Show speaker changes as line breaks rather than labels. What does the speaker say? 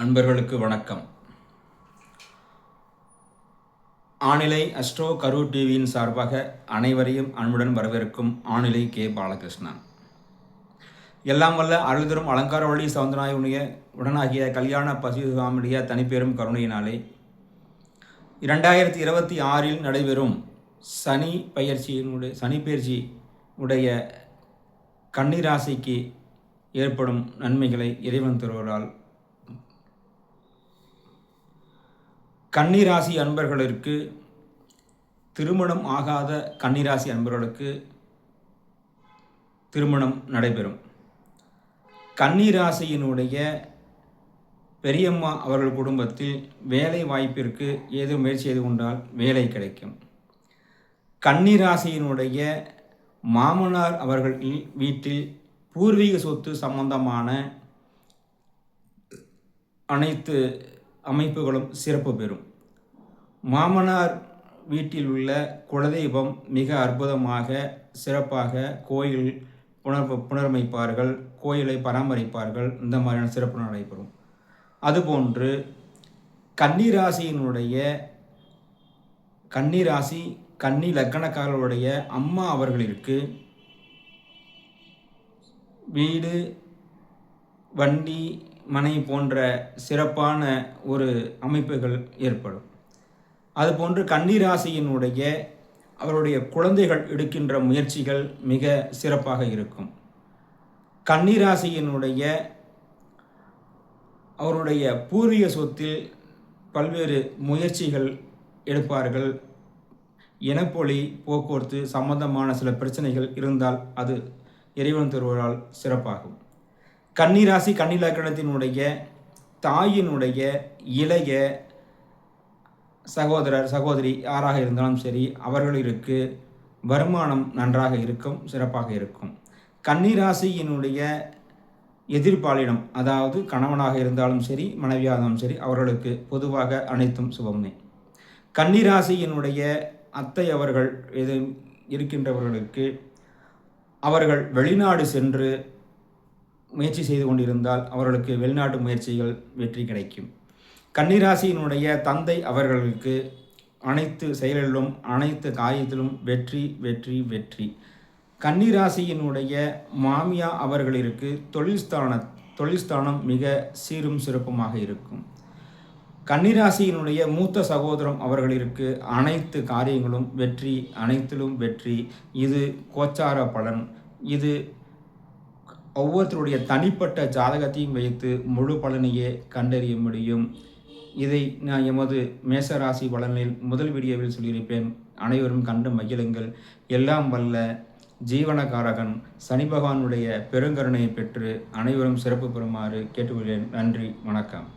அன்பர்களுக்கு வணக்கம். ஆணிலை அஸ்ட்ரோ கரூர் டிவியின் சார்பாக அனைவரையும் அன்புடன் வரவேற்கும் ஆணிலை கே. பாலகிருஷ்ணன். எல்லாம் வல்ல அருள்தரும் அலங்கார வழி சவுந்தரநாயகனுடைய உடனாகிய கல்யாண பசிசுவாமியுடைய தனிப்பெரும் கருணையினாலே 2026 நடைபெறும் சனி பயிற்சி உடைய கன்னிராசிக்கு ஏற்படும் நன்மைகளை இறைவன் திருவருளால் கன்னிராசி அன்பர்களுக்கு, திருமணம் ஆகாத கன்னிராசி அன்பர்களுக்கு திருமணம் நடைபெறும். கன்னிராசியினுடைய பெரியம்மா அவர்கள் குடும்பத்தில் வேலை வாய்ப்பிற்கு ஏதோ முயற்சி செய்து கொண்டால் வேலை கிடைக்கும். கன்னிராசியினுடைய மாமனார் அவர்கள் வீட்டில் பூர்வீக சொத்து சம்பந்தமான அனைத்து அமைப்புகளும் சிறப்பு பெறும். மாமனார் வீட்டில் உள்ள குலதெய்வம் மிக அற்புதமாக சிறப்பாக கோயில் புனரமைப்பார்கள், கோயிலை பராமரிப்பார்கள். இந்த மாதிரியான சிறப்பு நடைபெறும். அதுபோன்று கன்னி லக்கணக்காரர்களுடைய அம்மா அவர்களிற்கு வீடு, வண்டி, மனை போன்ற சிறப்பான ஒரு அமைப்புகள் ஏற்படும். அதுபோன்று கன்னிராசியினுடைய அவருடைய குழந்தைகள் எடுக்கின்ற முயற்சிகள் மிக சிறப்பாக இருக்கும். கன்னிராசியினுடைய அவருடைய பூர்வீக சொத்தில் பல்வேறு முயற்சிகள் எடுப்பார்கள். இனப்பொலி, போக்குவரத்து சம்பந்தமான சில பிரச்சனைகள் இருந்தால் அது இறைவன் திருவருளால் சிறப்பாகும். கன்னிராசி கன்னி லக்னத்தினுடைய தாயினுடைய இளைய சகோதரர், சகோதரி யாராக இருந்தாலும் சரி, அவர்களுக்கு வருமானம் நன்றாக இருக்கும், சிறப்பாக இருக்கும். கன்னிராசியினுடைய எதிர்பாலினம், அதாவது கணவனாக இருந்தாலும் சரி, மனைவியாக இருந்தாலும் சரி, அவர்களுக்கு பொதுவாக அனைத்தும் சுபமே. கன்னிராசியினுடைய அத்தை அவர்கள் இருக்கின்றவர்களுக்கு அவர்கள் வெளிநாடு சென்று முயற்சி செய்து கொண்டிருந்தால் அவர்களுக்கு வெளிநாட்டு முயற்சிகள் வெற்றி கிடைக்கும். கன்னிராசியினுடைய தந்தை அவர்களுக்கு அனைத்து செயலிலும் அனைத்து காரியத்திலும் வெற்றி வெற்றி வெற்றி. கன்னிராசியினுடைய மாமியா அவர்களுக்கு தொழில்ஸ்தானம் மிக சீரும் சிறப்புமாக இருக்கும். கன்னிராசியினுடைய மூத்த சகோதரம் அவர்களுக்கு அனைத்து காரியங்களும் வெற்றி, அனைத்திலும் வெற்றி. இது கோச்சார பலன். இது ஒவ்வொருத்தருடைய தனிப்பட்ட ஜாதகத்தையும் வைத்து முழு பலனையே கண்டறிய முடியும். இதை நான் எமது மேசராசி பலனில் முதல் வீடியோவில் சொல்லியிருப்பேன். அனைவரும் கண்டு மகிழுங்கள். எல்லாம் வல்ல ஜீவனகாரகன் சனி பகவானுடைய பெருங்கருணையை பெற்று அனைவரும் சிறப்பு பெறுமாறு கேட்டுக்கொள்கிறேன். நன்றி, வணக்கம்.